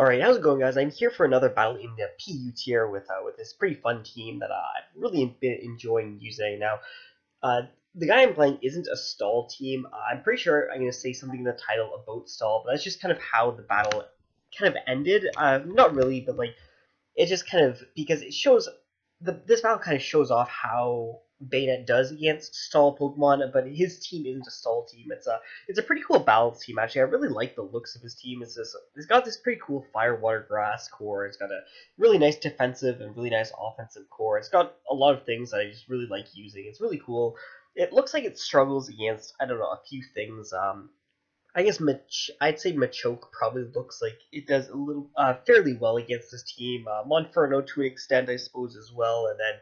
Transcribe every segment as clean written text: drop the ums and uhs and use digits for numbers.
Alright, how's it going, guys? I'm here for another battle in the PU tier with this pretty fun team that I've really been enjoying using. Now, uh, the guy I'm playing isn't a stall team. I'm pretty sure I'm going to say something in the title about stall, but that's just kind of how the battle kind of ended. Not really, but like it just kind of because it shows this battle kind of shows off how Banette does against stall Pokemon, but his team isn't a stall team. It's a pretty cool balanced team actually. I really like the looks of his team. It's got this pretty cool fire water grass core. It's got a really nice defensive and really nice offensive core. It's got a lot of things that I just really like using. It's really cool. It looks like it struggles against I don't know a few things. I guess I'd say Machoke probably looks like it does a little fairly well against this team. Monferno to an extent, I suppose, as well. And then,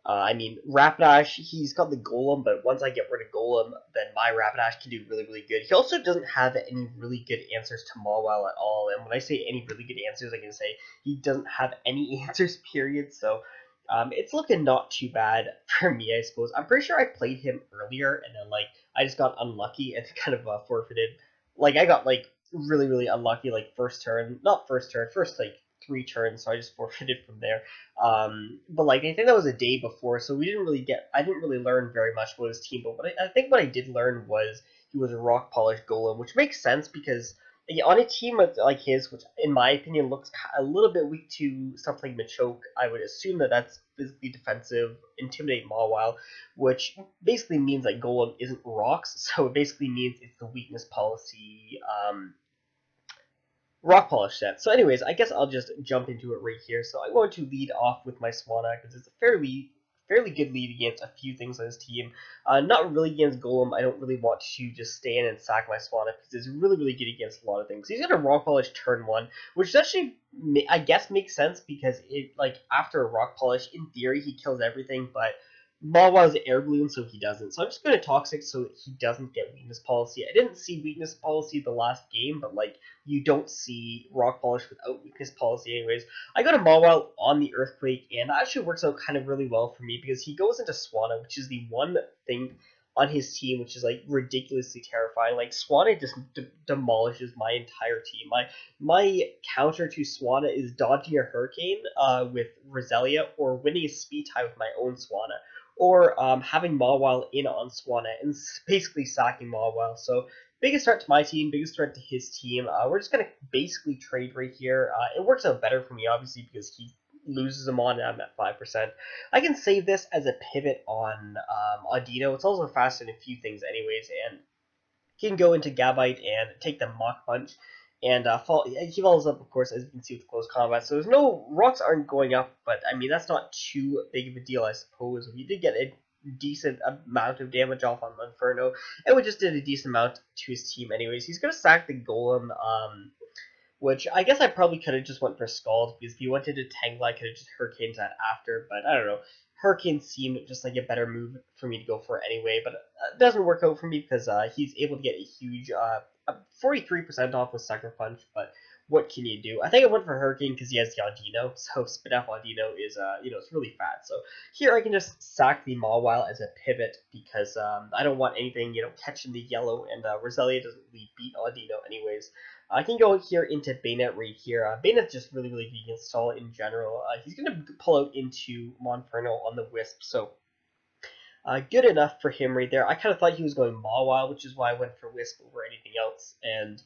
I mean, Rapidash, he's got the Golem, but once I get rid of Golem, then my Rapidash can do really, really good. He also doesn't have any really good answers to Mawile at all. And when I say any really good answers, I can say he doesn't have any answers, period. So it's looking not too bad for me, I suppose. I'm pretty sure I played him earlier, and then like I just got unlucky and kind of forfeited. Like I got like really really unlucky, like first turn, not first turn, first like 3 turns, so I just forfeited from there. But like I think that was a day before, so I didn't really learn very much about his team. But I think what I did learn was he was a rock polished golem, which makes sense because yeah, on a team like his, which in my opinion looks a little bit weak to something like Machoke, I would assume that that's physically defensive, intimidate Mawile, which basically means that Golem isn't rocks, so it basically means it's the weakness policy rock polish set. So anyways, I guess I'll just jump into it right here. So I'm going to lead off with my Swanna because it's a fairly good lead against a few things on his team. Not really against Golem. I don't really want to just stand and sack my Swanna because it's really, really good against a lot of things. He's got a Rock Polish turn 1, which actually, I guess, makes sense because it like after a Rock Polish, in theory, he kills everything, but Mawile's air balloon, so he doesn't. So I'm just going to Toxic so that he doesn't get weakness policy. I didn't see weakness policy the last game, but like you don't see Rock Polish without weakness policy anyways. I got a Mawile on the Earthquake, and that actually works out kind of really well for me because he goes into Swanna, which is the one thing on his team which is like ridiculously terrifying. Like Swanna just demolishes my entire team. My counter to Swanna is dodging a Hurricane with Roselia or winning a speed tie with my own Swanna, or having Mawile in on Swanna and basically sacking Mawile. So biggest threat to my team, biggest threat to his team. We're just going to basically trade right here. It works out better for me, obviously, because he loses him on, and I'm at 5%. I can save this as a pivot on Audino. It's also faster than a few things anyways, and he can go into Gabite and take the Mach Punch. And he follows up, of course, as you can see with close combat. So there's no rocks aren't going up, but I mean that's not too big of a deal, I suppose. We did get a decent amount of damage off on Inferno, and we just did a decent amount to his team, anyways. He's gonna sack the Golem, which I guess I probably could have just went for Scald because if he wanted to Tangle, I could have just Hurricanes that after. But I don't know. Hurricane seemed just like a better move for me to go for anyway, but it doesn't work out for me because he's able to get a huge 43% off with Sucker Punch, but what can you do? I think I went for Hurricane because he has the Audino, so Spit Off Audino is, it's really fat. So here I can just sack the Mawile as a pivot because I don't want anything, catching the yellow, and Roselia doesn't really beat Audino anyways. I can go here into Banette right here. Banette's just really, really good against Stall in general. He's going to pull out into Monferno on the Wisp, so good enough for him right there. I kind of thought he was going Mawile, which is why I went for Wisp over anything else. And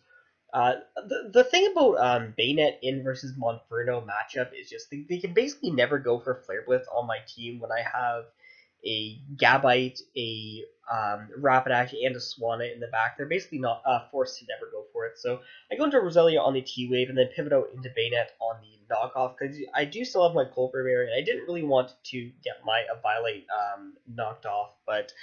the thing about Banette in versus Monferno matchup is just they can basically never go for Flare Blitz on my team when I have a Gabite, a Rapidash, and a Swanna in the back. They're basically not forced to never go for it. So I go into Roselia on the T-Wave and then pivot out into Banette on the knockoff because I do still have my Culver Berry, and I didn't really want to get my Violate knocked off, but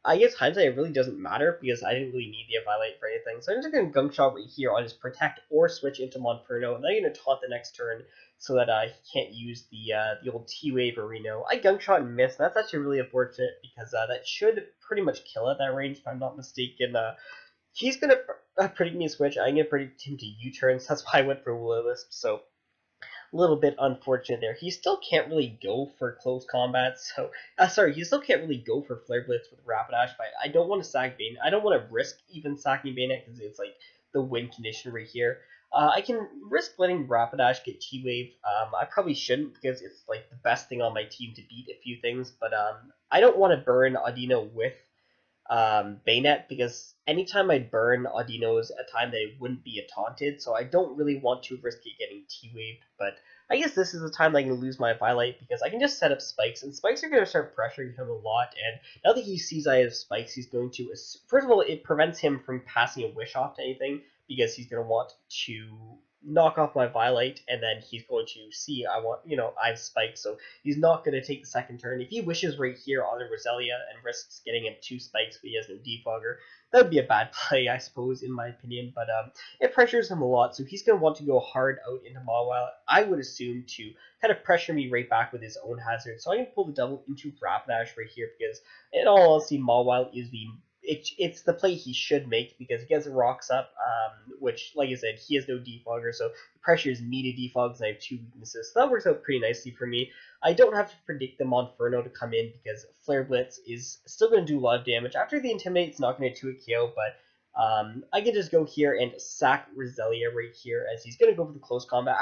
I guess hindsight it really doesn't matter because I didn't really need the Violate for anything. So I'm just going to Gunk Shot right here on his Protect or switch into Monferno, and then I'm going to taunt the next turn so that he can't use the old T-Wave or Reno. I Gunk Shot and miss, and that's actually really unfortunate because that should pretty much kill at that range if I'm not mistaken. He's going to predict me a switch. I'm going to predict him to U-turns. That's why I went for Will-O-Wisp, so a little bit unfortunate there. He still can't really go for close combat, so he still can't really go for Flare Blitz with Rapidash, but I don't want to sack Banette. I don't want to risk even sacking Banette because it's like the win condition right here. I can risk letting Rapidash get T-Wave. I probably shouldn't because it's like the best thing on my team to beat a few things, but I don't want to burn Audino with Banette because anytime I burn Audino is a time that it wouldn't be a taunted, so I don't really want to risk it getting T-Waved, but I guess this is the time that I can lose my Violet because I can just set up spikes, and spikes are going to start pressuring him a lot, and now that he sees I have spikes, he's going to, first of all, it prevents him from passing a wish off to anything, because he's going to want to knock off my Violet, and then he's going to see I have spikes, so he's not going to take the second turn. If he wishes right here on a Roselia and risks getting him 2 spikes but he has no defogger, that would be a bad play, I suppose, in my opinion, but it pressures him a lot, so he's going to want to go hard out into Mawile, I would assume, to kind of pressure me right back with his own hazard, so I can pull the double into Rapidash right here, because in all honesty, Mawile is it's the play he should make because he gets rocks up, which, like I said, he has no defogger, so the pressure is me to defog because I have 2 weaknesses. So that works out pretty nicely for me. I don't have to predict the Monferno to come in because Flare Blitz is still going to do a lot of damage. After the Intimidate, it's not going to 2-hit KO, but I can just go here and sack Roselia right here as he's going to go for the close combat.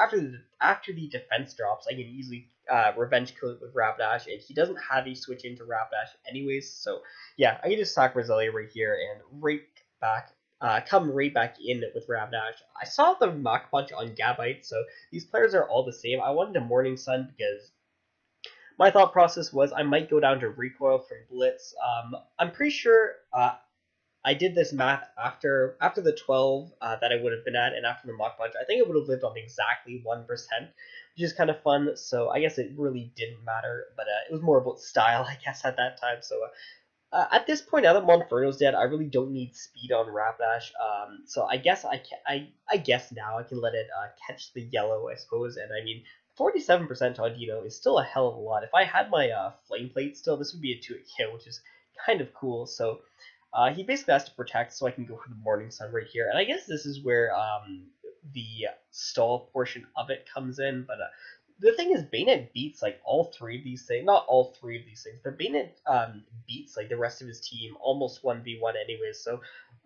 After the defense drops, I can easily revenge kill it with Rapidash, and he doesn't have a switch into Rapidash anyways, so yeah, I can just sack Roselia right here and come right back in with Rapidash. I saw the Mach Punch on Gabite, so these players are all the same. I wanted a Morning Sun because my thought process was I might go down to recoil from Blitz. I'm pretty sure I did this math after the 12 that I would have been at, and after the Mach Punch, I think it would have lived on exactly 1%, which is kind of fun, so I guess it really didn't matter, but it was more about style, I guess, at that time, so at this point, now that Monferno's dead, I really don't need speed on Rapidash, so I guess I guess now I can let it catch the yellow, I suppose, and I mean, 47% to Audino is still a hell of a lot. If I had my Flame Plate still, this would be a 2-hit KO, which is kind of cool, so he basically has to protect, so I can go for the Morning Sun right here. And I guess this is where the stall portion of it comes in. But the thing is, Banette beats like all 3 of these things. Not all 3 of these things, but Banette beats like the rest of his team almost 1v1 anyways. So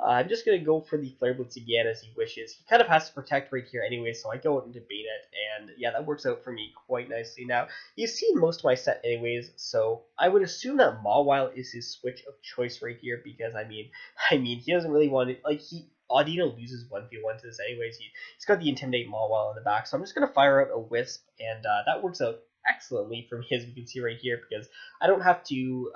I'm just going to go for the Flare Blitz again as he wishes. He kind of has to protect right here anyway, so I go into Banette, and yeah, that works out for me quite nicely. Now, you've seen most of my set anyways, so I would assume that Mawile is his switch of choice right here, because I mean, he doesn't really want to, like, Audino loses 1v1 to this anyways. He's got the Intimidate Mawile in the back, so I'm just going to fire out a Wisp, and that works out excellently for me, as you can see right here, because I don't have to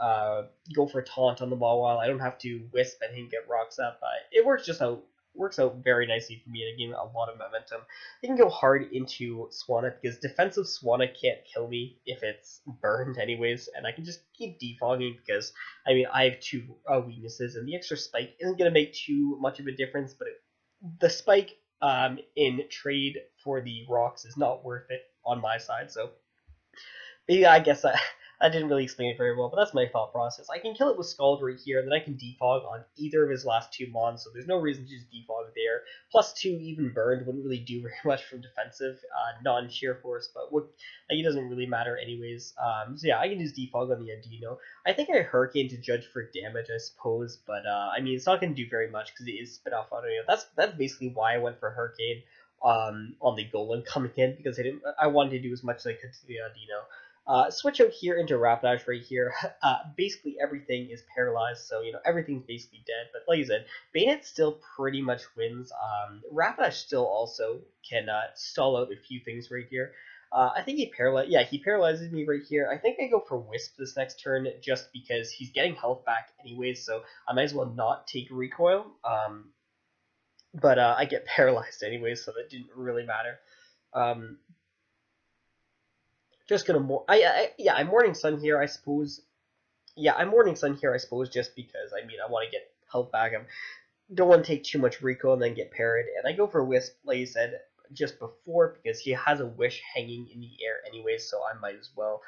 go for Taunt on the Mawile. I don't have to Wisp and him get rocks up. It works out very nicely for me and again a lot of momentum. I can go hard into Swanna because defensive Swanna can't kill me if it's burned anyways, and I can just keep defogging because I mean I have 2 weaknesses, and the extra spike isn't going to make too much of a difference, but the spike in trade for the rocks is not worth it on my side, so yeah, I guess I didn't really explain it very well, but that's my thought process. I can kill it with Scald right here, and then I can defog on either of his last 2 mons, so there's no reason to just defog there. Plus 2 even burned wouldn't really do very much from defensive, non-sheer force, but he doesn't really matter anyways. So yeah, I can just defog on the Audino. I think I Hurricane to judge for damage, I suppose, but I mean, it's not going to do very much because it is spit off Audino. That's basically why I went for Hurricane on the Golem coming in, because I wanted to do as much as I could to the Audino. Switch out here into Rapidash right here. Basically everything is paralyzed, so everything's basically dead. But like I said, Banette still pretty much wins. Rapidash still also can stall out a few things right here. I think he paralyzes me right here. I think I go for Wisp this next turn just because he's getting health back anyways, so I might as well not take recoil. But I get paralyzed anyways, so that didn't really matter. Just gonna I'm Morning Sun here, I suppose. Yeah, I'm Morning Sun here, I suppose, just because I mean I want to get health back. I don't want to take too much recoil and then get parried. And I go for Wisp, like you said, just before because he has a wish hanging in the air anyway, so I might as well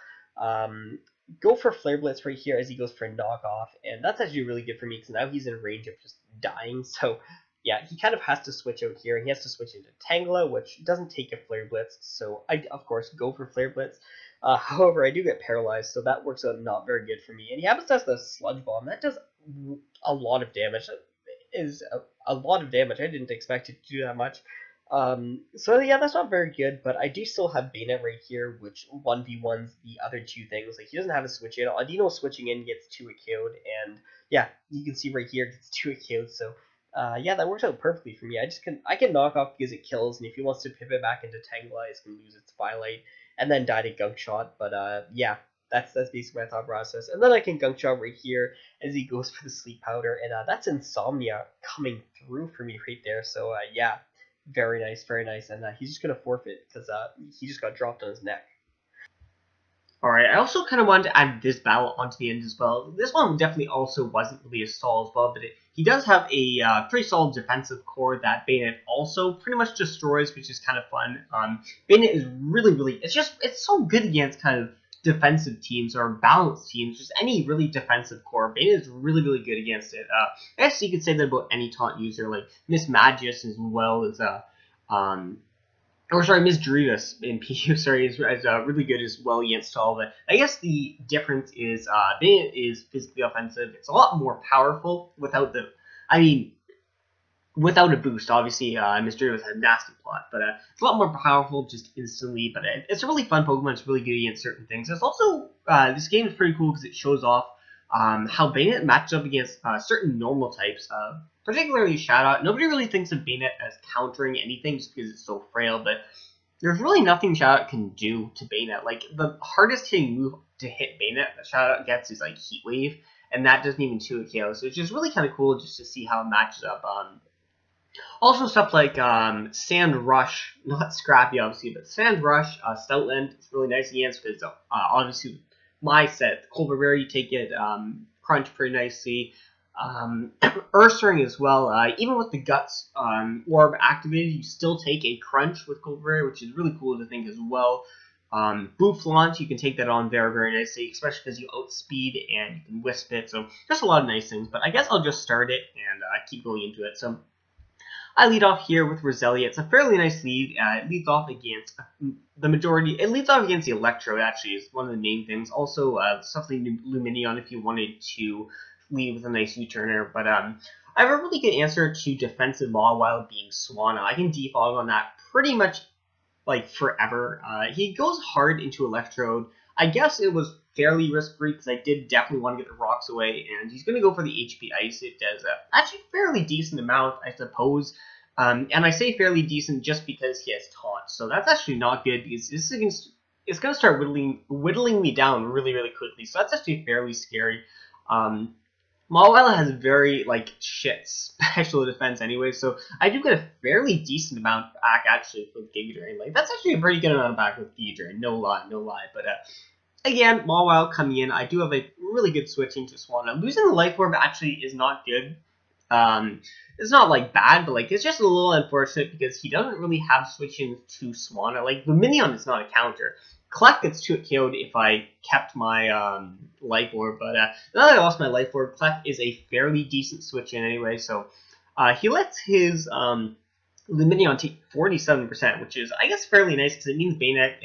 go for Flare Blitz right here as he goes for a knockoff, and that's actually really good for me because now he's in range of just dying. So yeah, he kind of has to switch out here. He has to switch into Tangela, which doesn't take a Flare Blitz, so I, of course, go for Flare Blitz. However, I do get paralyzed, so that works out not very good for me. And he happens to have the Sludge Bomb. That does a lot of damage. That is a lot of damage. I didn't expect it to do that much. So yeah, that's not very good, but I do still have Banette right here, which 1v1s the other two things. Like, he doesn't have a switch in. Audino switching in gets 2 killed, and yeah, you can see right here it gets 2 killed, so yeah, that works out perfectly for me. I can knock off because it kills, and if he wants to pivot back into Tangleize, can lose its Firelight, and then die to Gunk Shot, but yeah, that's basically my thought process. And then I can Gunk Shot right here as he goes for the Sleep Powder, and that's Insomnia coming through for me right there, so yeah, very nice, very nice. And he's just going to forfeit because he just got dropped on his neck. Alright, I also kind of wanted to add this battle onto the end as well. This one definitely also wasn't really a stall as well, but he does have a pretty solid defensive core that Banette also pretty much destroys, which is kind of fun. Banette is really, it's so good against kind of defensive teams or balanced teams, just any really defensive core. Banette is really good against it. I guess you could say that about any taunt user, like Miss Magus as well as um, or sorry, Miss Drevis in PU, sorry, is really good as well against all. But I guess the difference is Bennett is physically offensive. It's a lot more powerful without the, I mean, without a boost. Obviously, Miss Drevis had a nasty plot, but it's a lot more powerful just instantly. But it's a really fun Pokemon. It's really good against certain things. It's also, this game is pretty cool because it shows off how Banette matches up against certain normal types, particularly Shadow. Nobody really thinks of Banette as countering anything just because it's so frail, but there's really nothing Shadow can do to Banette. Like, the hardest hitting move to hit Banette that Shadow gets is like Heat Wave, and that doesn't even 2 KO, so it's just really kind of cool just to see how it matches up. Also stuff like Sand Rush, not Scrappy obviously, but Sand Rush, Stoutland, it's really nice against because obviously my set, Colbert, you take it, Crunch pretty nicely. Ursaring as well, even with the Guts Orb activated, you still take a Crunch with Colbert, which is really cool to think as well. Boof Launch, you can take that on very nicely, especially because you outspeed and you can Wisp it, so just a lot of nice things. But I guess I'll just start it and keep going into it. So I lead off here with Roselia. It's a fairly nice lead. It leads off against the majority. It leads off against the Electrode, actually, is one of the main things. Also, something Luminion if you wanted to lead with a nice U-turner. But I have a really good answer to defensive Mawile being Swanna. I can defog on that pretty much like forever. He goes hard into Electrode. I guess it was fairly risk-free because I did definitely want to get the rocks away, and he's going to go for the HP Ice. It does actually fairly decent amount, I suppose. And I say fairly decent just because he has taunt, so that's actually not good because this is it's going to start whittling me down really quickly. So that's actually fairly scary. Mawile has very shit special defense anyway, so I do get a fairly decent amount back actually with Giga Drain. Like, that's actually a pretty good amount back with Giga Drain, no lie. But again, Mawile coming in, I do have a really good switching to Swanna. Losing the Life Orb actually is not good. It's not bad, but it's just a little unfortunate because he doesn't really have switching to Swanna. Like, Luminion is not a counter. Clef gets 2 KO'd if I kept my Life Orb, but now that I lost my Life Orb, Clef is a fairly decent switch in anyway, so he lets his Luminion take 47%, which is, I guess, fairly nice because it means Banette,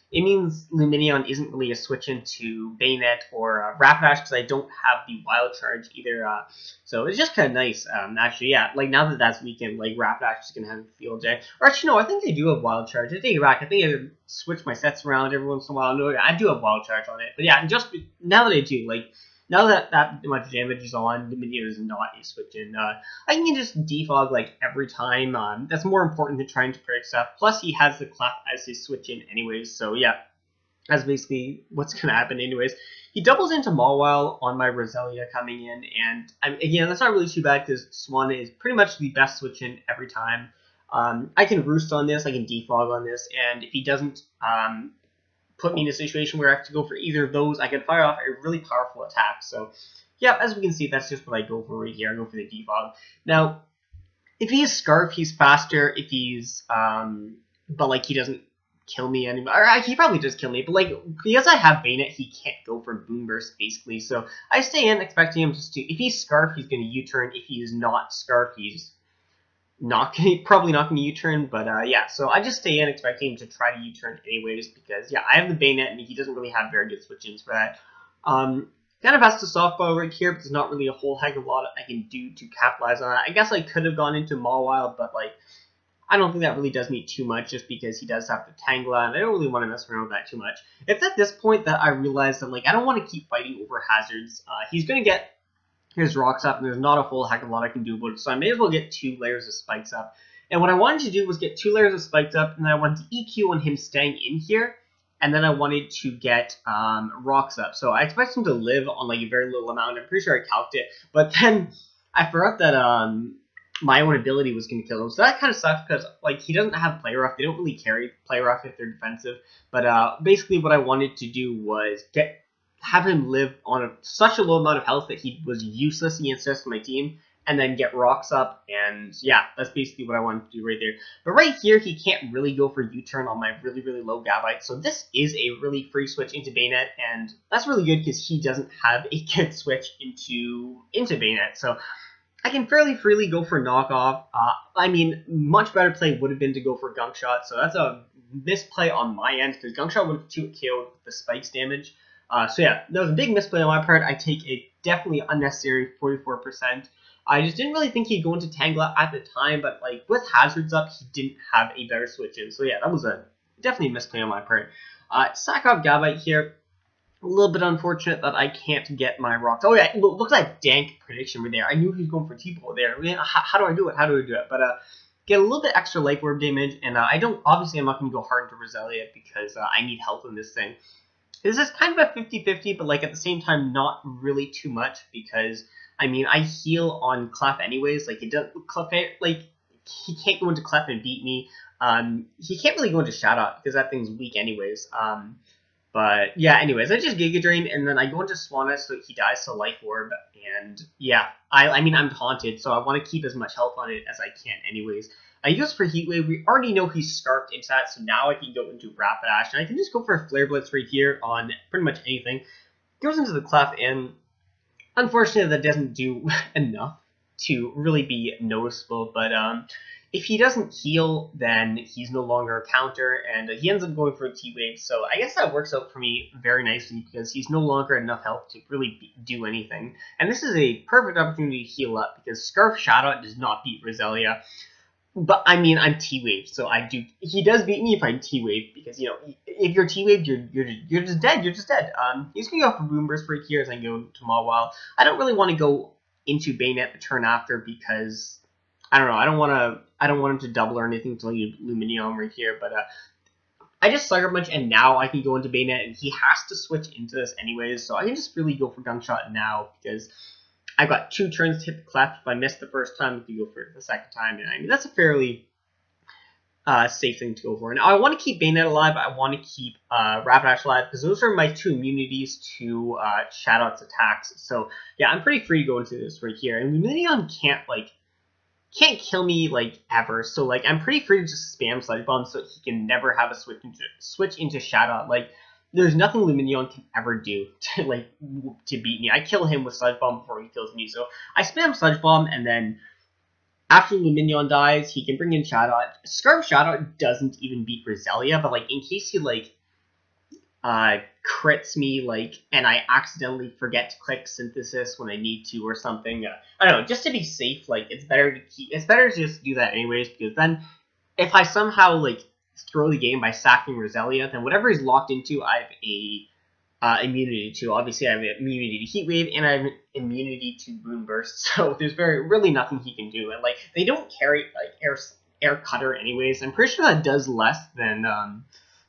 it means Luminion isn't really a switch into Banette or Rapidash because I don't have the Wild Charge either. So it's just kind of nice, actually. Yeah, now that that's weakened, Rapidash is going to have a field day. Or actually, no, I think I do have Wild Charge. I take it back. I think I switch my sets around every once in a while. No, I do have Wild Charge on it. But yeah, just now that I do, now that that much damage is on, Luminion is not a switch in. I can just defog every time. That's more important than trying to predict stuff. Plus, he has the Clef as his switch in anyways. So yeah, that's basically what's gonna happen anyways. He doubles into Mawile on my Roselia coming in, and again, that's not really too bad because Swanna is pretty much the best switch in every time. I can Roost on this, I can defog on this, and if he doesn't put me in a situation where I have to go for either of those, I can fire off a really powerful attack. So yeah, as we can see, that's just what I go for right here. I go for the defog. Now, if he's Scarf, he's faster. If he's but he doesn't kill me anymore. Or he probably does kill me, but because I have Banette, he can't go for Boom Burst basically. So I stay in expecting him just to, if he's Scarf, he's going to U-turn. If he's not Scarf, he's probably not going to U-turn, but yeah, so I just stay in expecting him to try to U-turn anyways, because yeah, I have the Banette and he doesn't really have very good switch-ins for that. Kind of has to softball right here, but there's not really a whole heck of a lot I can do to capitalize on that. I guess I could have gone into Mawile, but I don't think that really does me too much, just because he does have the Tangela, and I don't really want to mess around with that too much. It's at this point that I realize that, like, I don't want to keep fighting over hazards. He's going to get his rocks up, and there's not a whole heck of a lot I can do about it, so I may as well get 2 layers of spikes up. And what I wanted to do was get 2 layers of spikes up, and then I wanted to EQ on him staying in here, and then I wanted to get rocks up. So I expect him to live on like a very little amount. I'm pretty sure I calced it, but then I forgot that my own ability was going to kill him. So that kind of sucks because like he doesn't have play rough. They don't really carry play rough if they're defensive. But basically what I wanted to do was have him live on such a low amount of health that he was useless against the rest of my team, and then get rocks up, and yeah, that's basically what I wanted to do right there. But right here, he can't really go for U-turn on my really, really low Gabite, so this is a really free switch into Banette, and that's really good because he doesn't have a good switch into Banette, so I can fairly freely go for knockoff. I mean, much better play would have been to go for gunk shot, so that's a misplay on my end, because gunk shot would have 2-KO'd the spikes damage. So yeah, that was a big misplay on my part. I take a definitely unnecessary 44%. I just didn't really think he'd go into Tangela at the time, but like with hazards up, he didn't have a better switch in. So yeah, that was definitely a misplay on my part. Sack off Gabite here. A little bit unfortunate that I can't get my rocks. Oh yeah, look at that dank prediction right there. I knew he was going for T-Ball there. I mean, how do I do it? How do I do it? But get a little bit extra life orb damage, and obviously I'm not going to go hard into Roselia because I need health in this thing. This is kind of a 50-50, but like at the same time, not really too much because I mean I heal on Clef anyways. Like it does Clef, like he can't go into Clef and beat me. He can't really go into Shadow because that thing's weak anyways. But yeah, anyways, I just Giga Drain and then I go into Swanna so he dies to Life Orb, and yeah, I mean I'm taunted, so I want to keep as much health on it as I can anyways. I use for Heat Wave. We already know he's scarfed into that, so now I can go into Rapid Ash, and I can just go for a Flare Blitz right here on pretty much anything. Goes into the Clef, and unfortunately that doesn't do enough to really be noticeable, but if he doesn't heal, then he's no longer a counter, and he ends up going for a T-Wave, so I guess that works out for me very nicely, because he's no longer enough health to really do anything. And this is a perfect opportunity to heal up, because Scarf Shadow does not beat Roselia. But I mean, I'm T-Wave, so I do. He does beat me if I'm T-Wave, because you know, if you're T-Wave, you're just dead. You're just dead. He's gonna go for Boom Burst right here as I go to Mawile. I don't really want to go into Banette the turn after because I don't know. I don't want him to double or anything until you Luminium right here. But I just Sucker Punch, and now I can go into Banette, and he has to switch into this anyways, so I can just really go for Gunshot now because I've got 2 turns to hit the Clef. If I miss the first time, I can go for it the second time. And I mean, that's a fairly safe thing to go for. Now, I want to keep Banette alive. I want to keep Rapidash alive because those are my 2 immunities to Shadow's attacks. So, yeah, I'm pretty free to go into this right here. And Luminion can't kill me, like, ever. So, like, I'm pretty free to just spam Sludge Bomb so he can never have a switch into Shadow. Like, there's nothing Luminion can ever do to beat me. I kill him with Sludge Bomb before he kills me. So I spam Sludge Bomb, and then after Luminion dies, he can bring in Shadow. Scarf Shadow doesn't even beat Roselia, but like in case he like crits me, like, and I accidentally forget to click Synthesis when I need to or something. I don't know, just to be safe. Like it's better to just do that anyways, because then if I somehow like throw the game by sacking Roselia, then whatever he's locked into, I have a immunity to. Obviously, I have immunity to Heat Wave, and I have immunity to Boom Burst. So there's really nothing he can do. And like they don't carry like Air Cutter anyways. I'm pretty sure that does less than.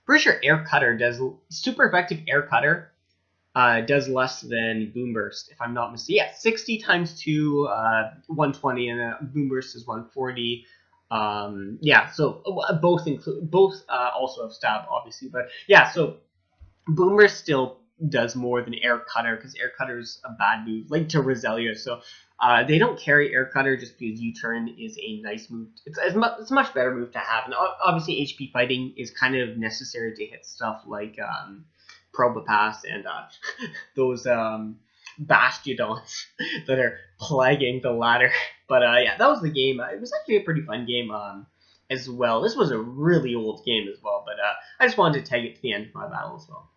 Pretty sure Air Cutter does super effective. Air Cutter does less than Boom Burst, if I'm not mistaken. Yeah, 60 times 2, 120, and Boom Burst is 140. Yeah, so both also have stab, obviously, but yeah, so Boomer still does more than Air Cutter because Air Cutter's a bad move, like to Roselia. So they don't carry Air Cutter just because U-turn is a nice move. It's a much better move to have, and obviously HP fighting is kind of necessary to hit stuff like Probopass and those Bastiodons that are plaguing the ladder. But yeah, that was the game. It was actually a pretty fun game as well. This was a really old game as well, but I just wanted to tag it to the end of my battle as well.